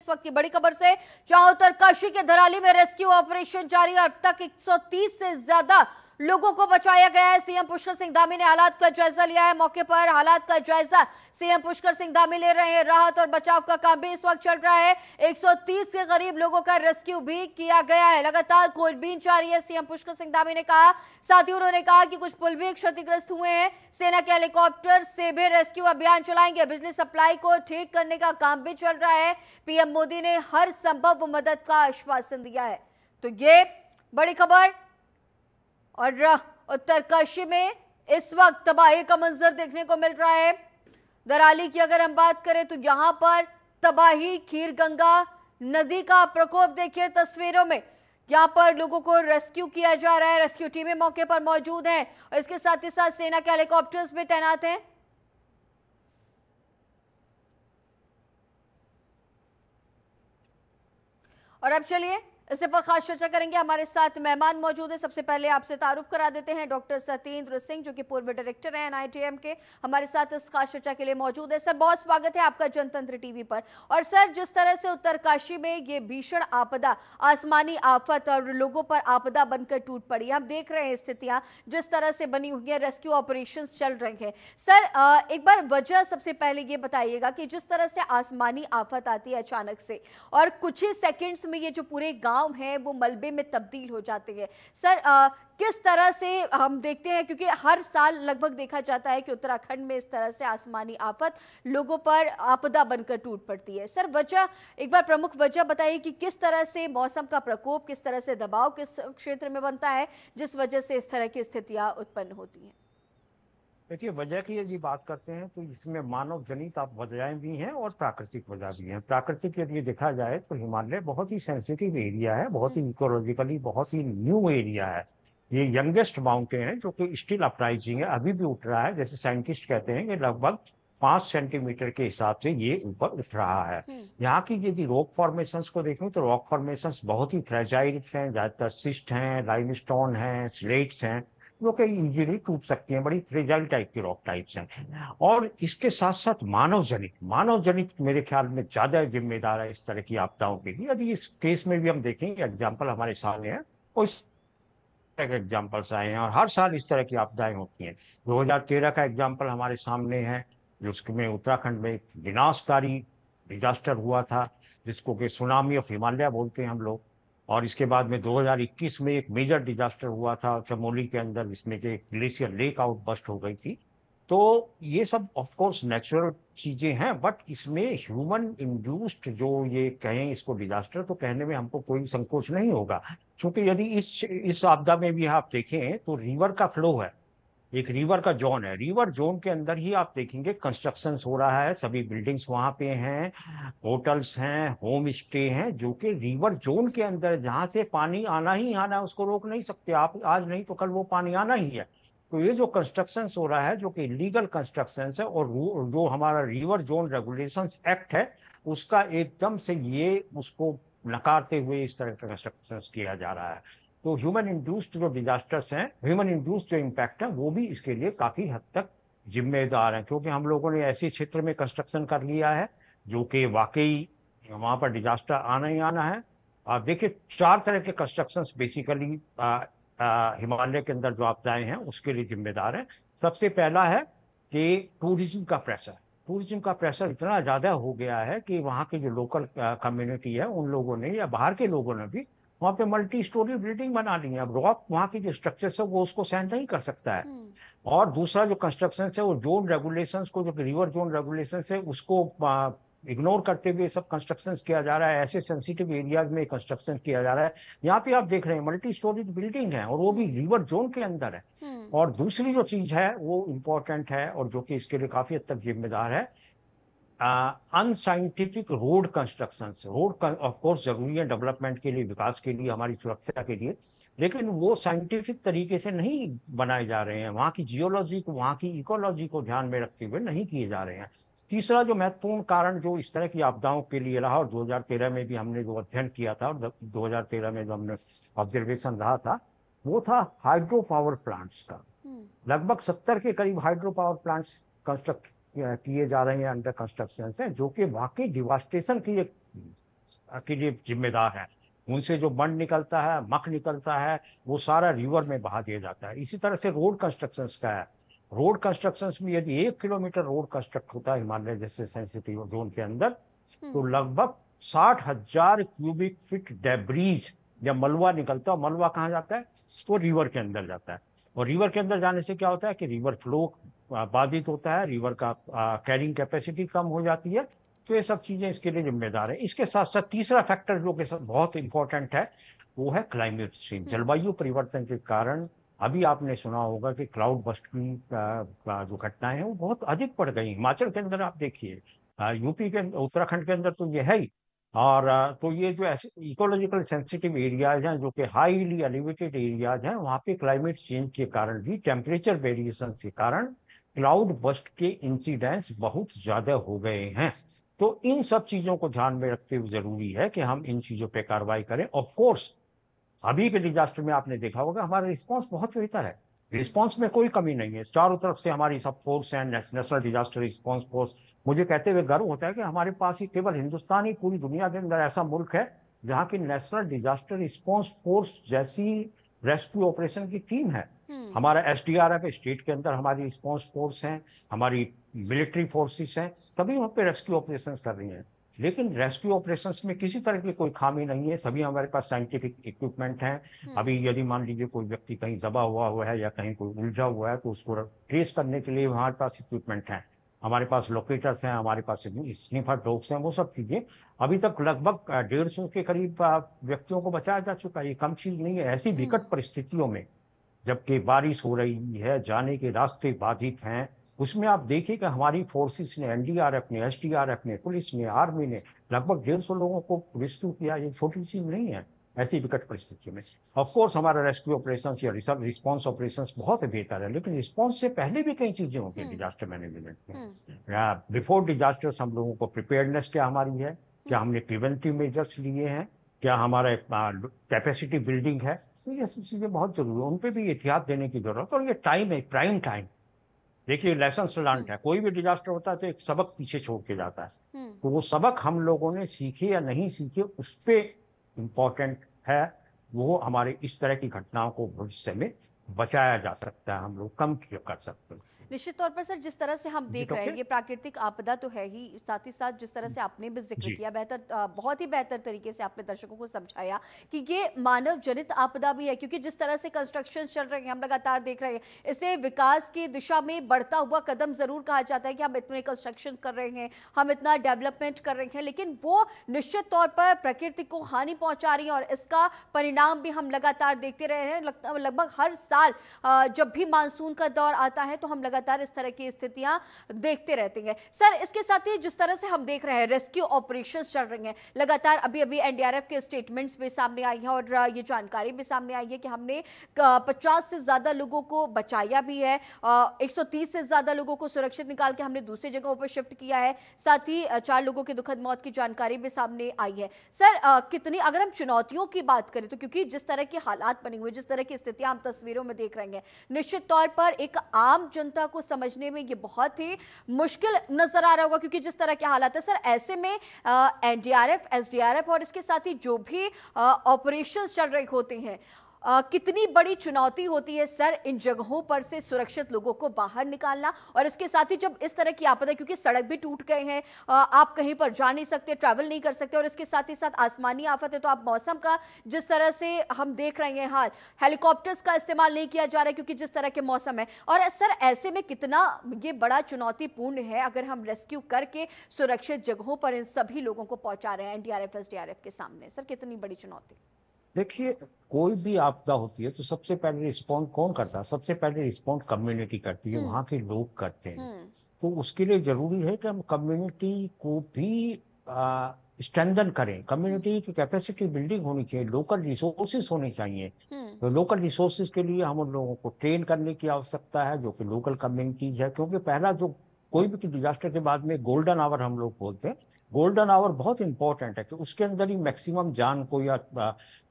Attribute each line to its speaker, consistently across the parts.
Speaker 1: इस वक्त की बड़ी खबर से, जहां उत्तरकाशी के धराली में रेस्क्यू ऑपरेशन जारी है। अब तक 130 से ज्यादा लोगों को बचाया गया है। सीएम पुष्कर सिंह धामी ने हालात का जायजा लिया है। मौके पर हालात का जायजा सीएम पुष्कर सिंह धामी ले रहे हैं। राहत और बचाव का काम भी इस वक्त चल रहा है। 130 के करीब लोगों का रेस्क्यू भी किया गया है। लगातार खोजबीन जारी है, सीएम पुष्कर सिंह धामी ने कहा। साथ ही उन्होंने कहा कि कुछ पुल भी क्षतिग्रस्त हुए हैं। सेना के हेलीकॉप्टर से भी रेस्क्यू अभियान चलाएंगे। बिजली सप्लाई को ठीक करने का काम भी चल रहा है। पीएम मोदी ने हर संभव मदद का आश्वासन दिया है। तो ये बड़ी खबर। और उत्तरकाशी में इस वक्त तबाही का मंजर देखने को मिल रहा है। दराली की अगर हम बात करें तो यहां पर तबाही, खीरगंगा नदी का प्रकोप देखिए तस्वीरों में। यहां पर लोगों को रेस्क्यू किया जा रहा है। रेस्क्यू टीमें मौके पर मौजूद हैं और इसके साथ ही साथ सेना के हेलीकॉप्टर्स भी तैनात हैं। और अब चलिए इससे पर खास चर्चा करेंगे। हमारे साथ मेहमान मौजूद है। सबसे पहले आपसे तारुफ करा देते हैं, डॉक्टर सत्येंद्र सिंह जो कि पूर्व डायरेक्टर हैं एनआईटीएम के, हमारे साथ इस खास चर्चा के लिए मौजूद है। सर, बहुत स्वागत है आपका जनतंत्र टीवी पर। और सर, जिस तरह से उत्तरकाशी में ये भीषण आपदा, आसमानी आफत और लोगों पर आपदा बनकर टूट पड़ी, हम देख रहे हैं स्थितियां जिस तरह से बनी हुई है, रेस्क्यू ऑपरेशन चल रहे हैं। सर, एक बार वजह सबसे पहले ये बताइएगा कि जिस तरह से आसमानी आफत आती है अचानक से और कुछ ही सेकेंड्स में ये जो पूरे गांव हैं वो मलबे में तब्दील हो जाते हैं। सर, किस तरह से हम देखते हैं, क्योंकि हर साल लगभग देखा जाता है कि उत्तराखंड में इस तरह से आसमानी आफत लोगों पर आपदा बनकर टूट पड़ती है। सर, वजह एक बार प्रमुख वजह बताइए कि किस तरह से मौसम का प्रकोप, किस तरह से दबाव किस क्षेत्र में बनता है जिस वजह से इस तरह की स्थितियां उत्पन्न होती हैं।
Speaker 2: देखिए, वजह की यदि बात करते हैं तो इसमें मानव जनित आप वजहें भी हैं और प्राकृतिक वजह भी हैं। प्राकृतिक यदि देखा जाए तो हिमालय बहुत ही सेंसिटिव एरिया है, बहुत ही इकोलॉजिकली बहुत ही न्यू एरिया है। ये यंगेस्ट माउंटेन है जो कि स्टिल अपराइजिंग है, अभी भी उठ रहा है। जैसे साइंटिस्ट कहते हैं कि लगभग 5 सेंटीमीटर के हिसाब से ये ऊपर उठ रहा है। यहाँ की यदि रॉक फॉर्मेशंस को देखें तो रॉक फॉर्मेशंस बहुत ही फ्रेजाइल हैं, ज्यादातर सिस्ट हैं, लाइमस्टोन हैं, स्लेट्स हैं, जो कि इजीली टूट सकती हैं। बड़ी फ्रेजाइल टाइप की रॉक टाइप्स हैं। और इसके साथ साथ मानव जनित मेरे ख्याल में ज्यादा जिम्मेदार है इस तरह की आपदाओं के लिए। यदि इस केस में भी हम देखेंगे, एग्जाम्पल हमारे सामने है और इस तरह के एग्जाम्पल्स आए हैं और हर साल इस तरह की आपदाएं होती हैं। 2013 का एग्जाम्पल हमारे सामने है, जिसमें उत्तराखंड में एक विनाशकारी डिजास्टर हुआ था, जिसको कि सुनामी ऑफ हिमालय बोलते हैं हम लोग। और इसके बाद में 2021 में एक मेजर डिजास्टर हुआ था चमोली के अंदर, जिसमें कि ग्लेशियर लेक आउट बस्ट हो गई थी। तो ये सब ऑफ कोर्स नेचुरल चीजें हैं, बट इसमें ह्यूमन इंड्यूस्ड जो ये कहें इसको डिजास्टर, तो कहने में हमको कोई संकोच नहीं होगा। क्योंकि यदि इस आपदा में भी आप देखें तो रिवर का फ्लो है, एक रिवर का जोन है। रिवर जोन के अंदर ही आप देखेंगे कंस्ट्रक्शन हो रहा है, सभी बिल्डिंग्स वहां पे हैं, होटल्स हैं, होम स्टे हैं, जो कि रिवर जोन के अंदर, जहां से पानी आना ही आना है, उसको रोक नहीं सकते आप। आज नहीं तो कल वो पानी आना ही है। तो ये जो कंस्ट्रक्शन हो रहा है जो कि इलीगल कंस्ट्रक्शन है, और जो हमारा रिवर जोन रेगुलेशंस एक्ट है उसका एकदम से ये उसको नकारते हुए इस तरह का कंस्ट्रक्शन किया जा रहा है। तो ह्यूमन इंड्यूस्ड जो डिजास्टर्स हैं, ह्यूमन इंड्यूस्ड जो इम्पैक्ट है, वो भी इसके लिए काफी हद तक जिम्मेदार हैं। क्योंकि हम लोगों ने ऐसे क्षेत्र में कंस्ट्रक्शन कर लिया है जो कि वाकई वहां पर डिजास्टर आना ही आना है। आप देखिए, 4 तरह के कंस्ट्रक्शन बेसिकली हिमालय के अंदर जो आपदाएं हैं उसके लिए जिम्मेदार है। सबसे पहला है कि टूरिज्म का प्रेशर। टूरिज्म का प्रेशर इतना ज्यादा हो गया है कि वहाँ की जो लोकल कम्युनिटी है, उन लोगों ने या बाहर के लोगों ने भी वहाँ पे मल्टी स्टोरी बिल्डिंग बना ली है। अब रॉक वहाँ की जो स्ट्रक्चर है वो उसको सहन नहीं कर सकता है। और दूसरा जो कंस्ट्रक्शन है वो जोन रेगुलेशंस को, जो रिवर जोन रेगुलेशंस है उसको इग्नोर करते हुए सब कंस्ट्रक्शन किया जा रहा है। ऐसे सेंसिटिव एरियाज में कंस्ट्रक्शन किया जा रहा है। यहाँ पे आप देख रहे हैं मल्टी स्टोरी बिल्डिंग है और वो भी रिवर जोन के अंदर है। और दूसरी जो चीज है वो इम्पोर्टेंट है और जो कि इसके लिए काफी हद तक जिम्मेदार है, unscientific road construction. Road of course जरूरी है डेवलपमेंट के लिए, विकास के लिए, हमारी सुरक्षा के लिए, लेकिन वो साइंटिफिक तरीके से नहीं बनाए जा रहे हैं। वहाँ की जियोलॉजी को, वहाँ की इकोलॉजी को ध्यान में रखते हुए नहीं किए जा रहे हैं। तीसरा जो महत्वपूर्ण कारण जो इस तरह की आपदाओं के लिए रहा, और 2013 में भी हमने जो अध्ययन किया था और 2013 में जो हमने ऑब्जर्वेशन रहा था, वो था हाइड्रो पावर प्लांट्स का। लगभग 70 के करीब हाइड्रो पावर प्लांट्स कंस्ट्रक्ट किए जा रहे हैं, अंडर कंस्ट्रक्शन है, जो कि वाकई डिवास्टेशन की एक के लिए जिम्मेदार है। उनसे जो मड निकलता है, मक निकलता है, वो सारा रिवर में बहा दिया जाता है। इसी तरह से रोड कंस्ट्रक्शन का है। रोड कंस्ट्रक्शन में यदि 1 किलोमीटर रोड कंस्ट्रक्ट होता है हिमालय जैसे सेंसिटिव जोन के अंदर, तो लगभग 60,000 क्यूबिक फीट डेब्रीज या मलबा निकलता है। मलबा कहाँ जाता है? वो रिवर के अंदर जाता है। और रिवर के अंदर जाने से क्या होता है कि रिवर फ्लो बाधित होता है, रिवर का कैरिंग कैपेसिटी कम हो जाती है। तो ये सब चीजें इसके लिए जिम्मेदार है। इसके साथ साथ तीसरा फैक्टर जो कि बहुत इंपॉर्टेंट है, वो है क्लाइमेट चेंज, जलवायु परिवर्तन के कारण। अभी आपने सुना होगा कि क्लाउड बस्ट की जो घटनाएं हैं वो बहुत अधिक बढ़ गई। हिमाचल के अंदर आप देखिए, यूपी के उत्तराखंड के अंदर तो ये है ही। और तो ये जो ऐसे इकोलॉजिकल सेंसिटिव एरियाज हैं, जो कि हाईली एलिवेटेड एरियाज हैं, वहाँ पे क्लाइमेट चेंज के कारण भी, टेम्परेचर वेरिएशन के कारण क्लाउड बस्ट के इंसिडेंट्स बहुत ज्यादा हो गए हैं। तो इन सब चीजों को ध्यान में रखते हुए जरूरी है कि हम इन चीजों पे कार्रवाई करें। ऑफ कोर्स अभी के डिजास्टर में आपने देखा होगा हमारा रिस्पांस बहुत बेहतर है। रिस्पांस में कोई कमी नहीं है। चारों तरफ से हमारी सब फोर्स हैं, नेशनल डिजास्टर रिस्पांस फोर्स। मुझे कहते हुए गर्व होता है कि हमारे पास ही केवल हिंदुस्तान ही पूरी दुनिया के अंदर ऐसा मुल्क है जहाँ की नेशनल डिजास्टर रिस्पांस फोर्स जैसी रेस्क्यू ऑपरेशन की टीम है। हमारा एसडीआरएफ स्टेट के अंदर हमारी रिस्पांस फोर्स है, हमारी मिलिट्री फोर्सेस हैं, सभी वहाँ पे रेस्क्यू ऑपरेशन कर रही हैं। लेकिन रेस्क्यू ऑपरेशंस में किसी तरह की कोई खामी नहीं है। सभी हमारे पास साइंटिफिक इक्विपमेंट हैं। अभी यदि मान लीजिए कोई व्यक्ति कहीं दबा हुआ है या कहीं कोई उलझा हुआ है, तो उसको ट्रेस करने के लिए हमारे पास इक्विपमेंट हैं। हमारे पास लोकेटर्स हैं, हमारे पास स्निफर डॉग्स हैं, वो सब चीजें। अभी तक लगभग 150 के करीब व्यक्तियों को बचाया जा चुका है। ये कम चीज नहीं है। ऐसी विकट परिस्थितियों में, जबकि बारिश हो रही है, जाने के रास्ते बाधित हैं, उसमें आप देखिए कि हमारी फोर्सेस ने, एनडीआरएफ ने, एसडीआरएफ ने, पुलिस ने, आर्मी ने लगभग 150 लोगों को रेस्क्यू किया। ये छोटी चीज नहीं है ऐसी विकट परिस्थितियों में। ऑफ कोर्स हमारा रेस्क्यू ऑपरेशन या रिस्पांस ऑपरेशन बहुत बेहतर है, लेकिन रिस्पांस से पहले भी कई चीजें होती है डिजास्टर मैनेजमेंट में। बिफोर डिजास्टर्स हम लोगों को प्रिपेयर्डनेस क्या हमारी है, क्या हमने प्रिवेंटिव मेजर्स लिए हैं, क्या हमारा कैपेसिटी बिल्डिंग है। तो ये सब चीजें बहुत जरूरी है, उन पर भी एहतियात देने की जरूरत है। और ये टाइम है, प्राइम टाइम। देखिए लेसन लर्न है, कोई भी डिजास्टर होता है तो एक सबक पीछे छोड़ के जाता है। तो वो सबक हम लोगों ने सीखे या नहीं सीखे, उस पे इम्पोर्टेंट है। वो हमारे इस तरह की घटनाओं को भविष्य में बचाया जा सकता है, हम लोग कम कर सकते हैं।
Speaker 1: निश्चित तौर पर सर, जिस तरह से हम देख रहे हैं, ये प्राकृतिक आपदा तो है ही, साथ ही साथ जिस तरह से आपने भी जिक्र किया, बेहतर बहुत ही बेहतर तरीके से आपने दर्शकों को समझाया कि ये मानव जनित आपदा भी है। क्योंकि जिस तरह से कंस्ट्रक्शन चल रहे हैं, हम लगातार देख रहे हैं, इसे विकास की दिशा में बढ़ता हुआ कदम जरूर कहा जाता है कि हम इतने कंस्ट्रक्शन कर रहे हैं, हम इतना डेवलपमेंट कर रहे हैं, लेकिन वो निश्चित तौर पर प्रकृति को हानि पहुंचा रही है। और इसका परिणाम भी हम लगातार देखते रहे हैं। लगभग हर साल जब भी मानसून का दौर आता है तो हम लगातार इस तरह की स्थितियां देखते रहते हैं। सर, इसके साथ ही जिस तरह से हम देख रहे हैं रेस्क्यू ऑपरेशंस चल रहे हैं लगातार, अभी अभी एनडीआरएफ के स्टेटमेंट्स भी सामने आई है और ये जानकारी भी सामने आई है कि हमने 50 से ज्यादा लोगों को बचाया भी है, 130 से ज्यादा लोगों को सुरक्षित निकाल के हमने दूसरी जगहों पर शिफ्ट किया है। साथ ही 4 लोगों की दुखद मौत की जानकारी भी सामने आई है। सर, कितनी, अगर हम चुनौतियों की बात करें तो, क्योंकि जिस तरह के हालात बने हुए, जिस तरह की स्थितियां हम तस्वीरों में देख रहे हैं, निश्चित तौर पर एक आम जनता को समझने में ये बहुत ही मुश्किल नजर आ रहा होगा, क्योंकि जिस तरह के हालात है। सर, ऐसे में एनडीआरएफ, एसडीआरएफ और इसके साथ ही जो भी ऑपरेशंस चल रहे होते हैं, कितनी बड़ी चुनौती होती है सर इन जगहों पर से सुरक्षित लोगों को बाहर निकालना। और इसके साथ ही जब इस तरह की आपदा, क्योंकि सड़क भी टूट गए हैं, आप कहीं पर जा नहीं सकते, ट्रैवल नहीं कर सकते, और इसके साथ ही साथ आसमानी आफत है, तो आप मौसम का जिस तरह से हम देख रहे हैं हाल, हेलीकॉप्टर्स का इस्तेमाल नहीं किया जा रहा है क्योंकि जिस तरह के मौसम है। और सर, ऐसे में कितना ये बड़ा चुनौतीपूर्ण है अगर हम रेस्क्यू करके सुरक्षित जगहों पर इन सभी लोगों को पहुंचा रहे हैं एनडीआरएफ, एसडीआरएफ के सामने, सर कितनी बड़ी चुनौती?
Speaker 2: देखिए, कोई भी आपदा होती है तो सबसे पहले रिस्पॉन्ड कौन करता है? सबसे पहले रिस्पॉन्ड कम्युनिटी करती है, वहाँ के लोग करते हैं। तो उसके लिए जरूरी है कि हम कम्युनिटी को भी स्ट्रेंथन करें। कम्युनिटी की कैपेसिटी बिल्डिंग होनी चाहिए, लोकल रिसोर्सेज होने चाहिए। तो लोकल रिसोर्सेज के लिए हम उन लोगों को ट्रेन करने की आवश्यकता है, जो कि लोकल कम्युनिटीज है। क्योंकि पहला जो कोई भी डिजास्टर के बाद में गोल्डन आवर हम लोग बोलते हैं, गोल्डन आवर बहुत इंपॉर्टेंट है कि उसके अंदर ही मैक्सिमम जान को, या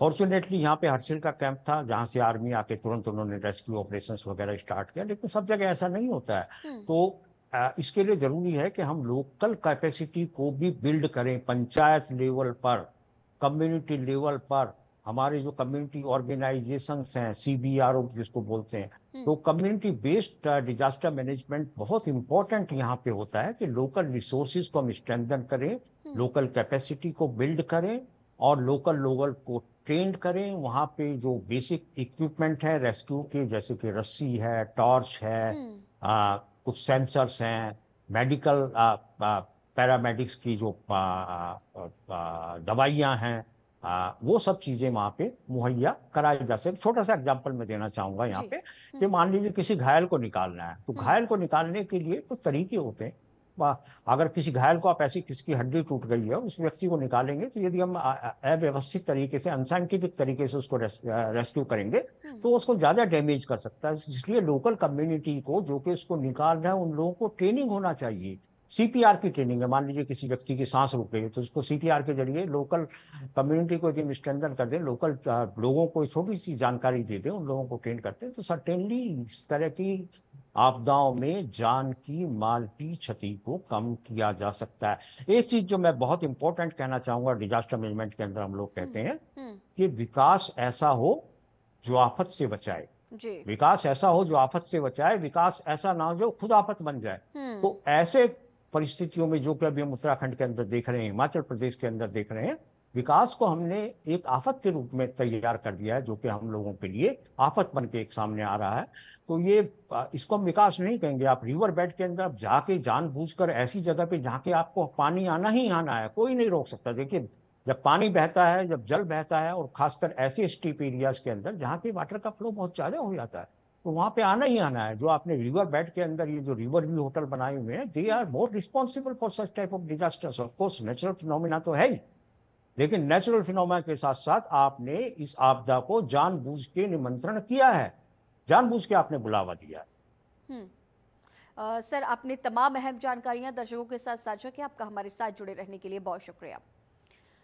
Speaker 2: फॉर्चुनेटली यहाँ पे हर्षिल का कैंप था जहाँ से आर्मी आके तुरंत उन्होंने रेस्क्यू ऑपरेशंस वगैरह स्टार्ट किया, लेकिन सब जगह ऐसा नहीं होता है। तो इसके लिए जरूरी है कि हम लोकल कैपेसिटी को भी बिल्ड करें, पंचायत लेवल पर, कम्युनिटी लेवल पर। हमारे जो कम्युनिटी ऑर्गेनाइजेशंस हैं, CBRO जिसको बोलते हैं, तो कम्युनिटी बेस्ड डिजास्टर मैनेजमेंट बहुत इंपॉर्टेंट यहाँ पे होता है कि लोकल रिसोर्सेज को हम स्ट्रेंथन करें, लोकल कैपेसिटी को बिल्ड करें और लोकल लोगों को ट्रेंड करें। वहाँ पे जो बेसिक इक्विपमेंट है रेस्क्यू के, जैसे कि रस्सी है, टॉर्च है, कुछ सेंसर्स हैं, मेडिकल पैरामेडिक्स की जो दवाइयाँ हैं, वो सब चीजें वहाँ पे मुहैया कराई जा सके। छोटा सा एग्जांपल मैं देना चाहूंगा यहाँ
Speaker 1: जी।
Speaker 2: पे कि मान लीजिए किसी घायल को निकालना है, तो घायल को निकालने के लिए कुछ तरीके होते हैं। अगर किसी घायल को आप ऐसी, किसकी हड्डी टूट गई है, उस व्यक्ति को निकालेंगे, तो यदि हम अव्यवस्थित तरीके से, अनसाइंटिफिक तरीके से उसको रेस्क्यू करेंगे तो उसको ज्यादा डैमेज कर सकता है। इसलिए लोकल कम्युनिटी को, जो कि उसको निकाल रहा है, उन लोगों को ट्रेनिंग होना चाहिए। CPR की ट्रेनिंग है, मान लीजिए किसी व्यक्ति की सांस रुक गई है, तो उसको CPR के जरिए लोकल कम्युनिटी को यदि हम स्ट्रेंथन कर दें, लोकल लोगों को छोटी सी जानकारी दे दें, उन लोगों को ट्रेन करते हैं, तो सर्टेनली इस तरह की आपदाओं में जान की, माल की क्षति को कम किया जा सकता है। एक चीज जो मैं बहुत इंपॉर्टेंट कहना चाहूंगा, डिजास्टर मैनेजमेंट के अंदर हम लोग कहते हैं कि विकास ऐसा हो जो आफत से बचाए।
Speaker 1: जी।
Speaker 2: विकास ऐसा हो जो आफत से बचाए, विकास ऐसा ना हो जो खुद आफत बन जाए। तो ऐसे परिस्थितियों में, जो कि अभी हम उत्तराखंड के अंदर देख रहे हैं, हिमाचल प्रदेश के अंदर देख रहे हैं, विकास को हमने एक आफत के रूप में तैयार कर दिया है, जो कि हम लोगों के लिए आफत बन के एक सामने आ रहा है। तो ये इसको हम विकास नहीं कहेंगे। आप रिवर बेड के अंदर जाके जानबूझकर ऐसी जगह पे जहाँ के आपको पानी आना ही आना है, कोई नहीं रोक सकता। देखिए, जब पानी बहता है, जब जल बहता है, और खासकर ऐसे स्टीप एरियाज के अंदर जहाँ के वाटर का फ्लो बहुत ज्यादा हो जाता है, तो वहां पे आना ही आना है। जो आपने रिवर बेड के अंदर ये जो रिवर व्यू होटल बनाए हुए हैं, they are more responsible for such type of disasters. Of course natural phenomena तो है ही, लेकिन नेचुरल फिनोमिना के साथ साथ आपने इस आपदा को जानबूझ के निमंत्रण किया है, जानबूझ के आपने बुलावा दिया है।
Speaker 1: सर, आपने तमाम अहम जानकारियां दर्शकों के साथ साझा की। आपका हमारे साथ जुड़े रहने के लिए बहुत शुक्रिया।